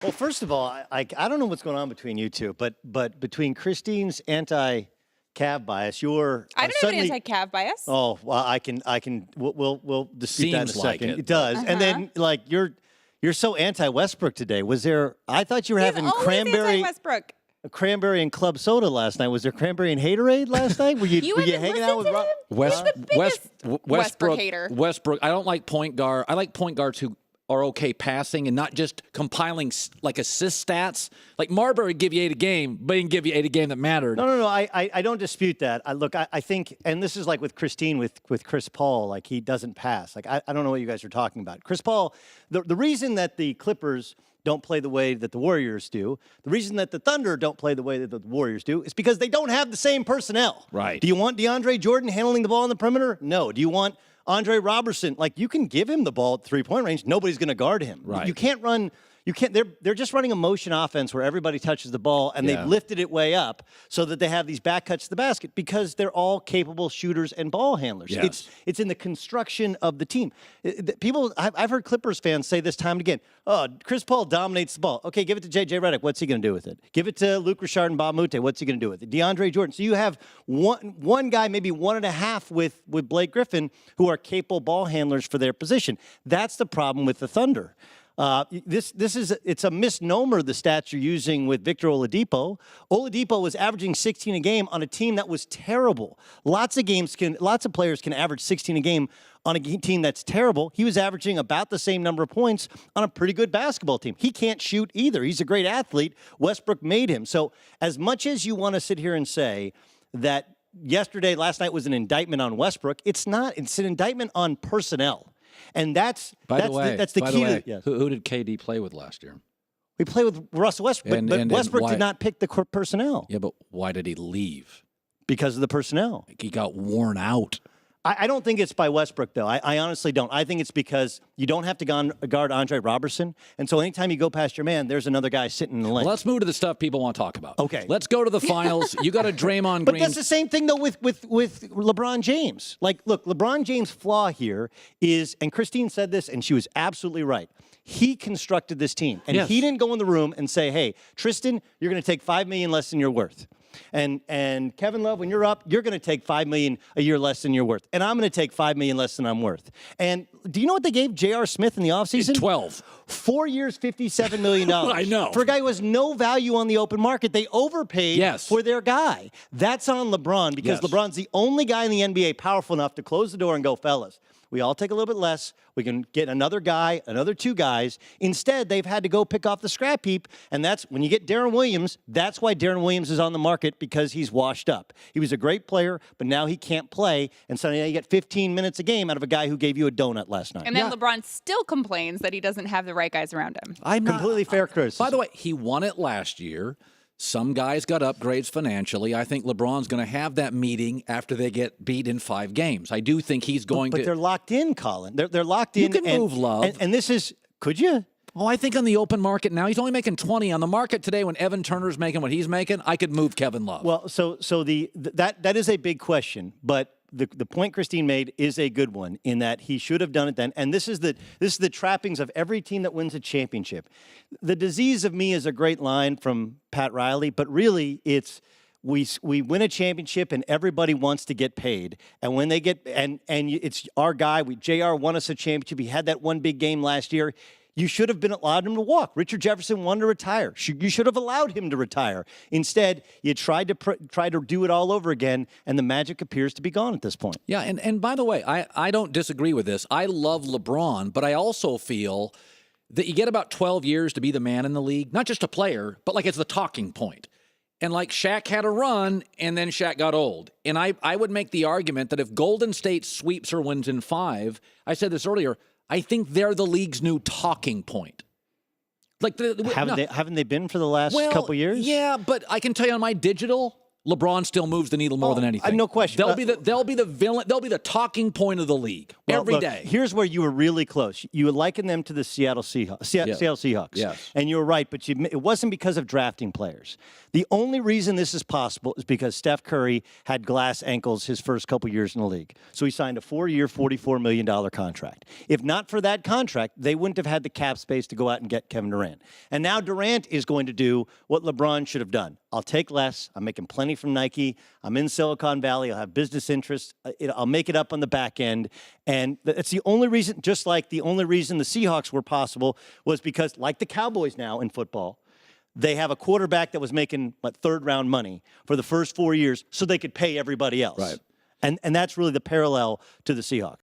Well, first of all, I don't know what's going on between you two, but between Kristine's anti-Cav bias, you're I don't suddenly have an anti-Cav bias. Oh, well, we'll dispute that in a Seems like second. it, It does, and then like you're so anti-Westbrook today. Was there? I thought you were having He's always cranberry. Westbrook. Cranberry and club soda last night. Was there cranberry and haterade last night? Were you haven't hanging out with listened to Rob? him? Westbrook hater. Westbrook. I don't like point guard. I like point guards who are okay passing and not just compiling like assist stats. Like Marbury give you 8 a game, but he can give you 8 a game that mattered. No. I don't dispute that. I think, and this is like with Kristine with Chris Paul. Like he doesn't pass. Like I don't know what you guys are talking about. Chris Paul. The reason that the Clippers don't play the way that the Warriors do, the reason that the Thunder don't play the way that the Warriors do is because they don't have the same personnel. Right. Do you want DeAndre Jordan handling the ball on the perimeter? No. Do you want Andre Robertson? Like, you can give him the ball at three-point range. Nobody's going to guard him. Right. You can't run. You can't. They're just running a motion offense where everybody touches the ball and they've lifted it way up so that they have these back cuts to the basket because they're all capable shooters and ball handlers. Yes. It's in the construction of the team. People, I've heard Clippers fans say this time and again. Oh, Chris Paul dominates the ball. Okay, give it to J.J. Redick. What's he going to do with it? Give it to Luke Richard and Bob Moute. What's he going to do with it? DeAndre Jordan. So you have one guy, maybe one and a half with Blake Griffin, who are capable ball handlers for their position. That's the problem with the Thunder. It's a misnomer, the stats you're using with Victor Oladipo. Oladipo was averaging 16 a game on a team that was terrible. Lots of players can average 16 a game on a team that's terrible. He was averaging about the same number of points on a pretty good basketball team. He can't shoot either. He's a great athlete. Westbrook made him. So as much as you want to sit here and say that last night was an indictment on Westbrook, it's not. It's an indictment on personnel. And that's the key. Yes. Who did KD play with last year? We played with Russell Westbrook, but Westbrook did not pick the personnel. Yeah, but why did he leave? Because of the personnel. He got worn out. I don't think it's by Westbrook, though. I honestly don't. I think it's because you don't have to guard Andre Robertson. And so anytime you go past your man, there's another guy sitting in the lane. Well, let's move to the stuff people want to talk about. Okay. Let's go to the finals. You got a Draymond Green. But that's the same thing, though, with LeBron James. Like, look, LeBron James' flaw here is, and Kristine said this, and she was absolutely right. He constructed this team. And he didn't go in the room and say, hey, Tristan, you're going to take $5 million less than you're worth. And Kevin Love, when you're up, you're going to take $5 million a year less than you're worth. And I'm going to take $5 million less than I'm worth. And do you know what they gave J.R. Smith in the offseason? 12. 4 years, $57 million. I know. For a guy who has no value on the open market, they overpaid for their guy. That's on LeBron because LeBron's the only guy in the NBA powerful enough to close the door and go, fellas, we all take a little bit less. We can get another guy, another 2 guys. Instead, they've had to go pick off the scrap heap, and that's when you get Deron Williams. That's why Deron Williams is on the market, because he's washed up. He was a great player, but now he can't play, and so now you get 15 minutes a game out of a guy who gave you a donut last night. And then LeBron still complains that he doesn't have the right guys around him. Completely fair criticism. By the way, he won it last year. Some guys got upgrades financially. I think LeBron's going to have that meeting after they get beat in 5 games. I do think he's going to. But they're locked in, Colin. They're locked in. You can move Love. And this is, could you? Well, I think on the open market now, he's only making 20. On the market today, when Evan Turner's making what he's making, I could move Kevin Love. Well, so that is a big question, but the point Kristine made is a good one in that he should have done it then. And this is the trappings of every team that wins a championship. The disease of me is a great line from Pat Riley, but really it's we win a championship and everybody wants to get paid. And when they get and it's our guy, JR won us a championship. He had that one big game last year. You should have allowed him to walk. Richard Jefferson wanted to retire. You should have allowed him to retire. Instead, you tried to do it all over again, and the magic appears to be gone at this point. Yeah, and by the way, I don't disagree with this. I love LeBron, but I also feel that you get about 12 years to be the man in the league, not just a player, but like it's the talking point. And like Shaq had a run, and then Shaq got old. And I would make the argument that if Golden State sweeps or wins in 5, I said this earlier, I think they're the league's new talking point. Like haven't they been for the last couple years? Yeah, but I can tell you on my digital, LeBron still moves the needle more than anything. No question. They'll be the villain. They'll be the talking point of the league every day. Here's where you were really close. You would liken them to the Seattle Seahawks. Seattle Seahawks. Yes. And you were right, but it wasn't because of drafting players. The only reason this is possible is because Steph Curry had glass ankles his first couple years in the league. So he signed a 4-year, $44 million contract. If not for that contract, they wouldn't have had the cap space to go out and get Kevin Durant. And now Durant is going to do what LeBron should have done. I'll take less. I'm making plenty from Nike. I'm in Silicon Valley. I'll have business interests. I'll make it up on the back end. And that's the only reason, just like the only reason the Seahawks were possible was because, like the Cowboys now in football, they have a quarterback that was making third-round money for the first 4 years so they could pay everybody else. Right. And that's really the parallel to the Seahawks.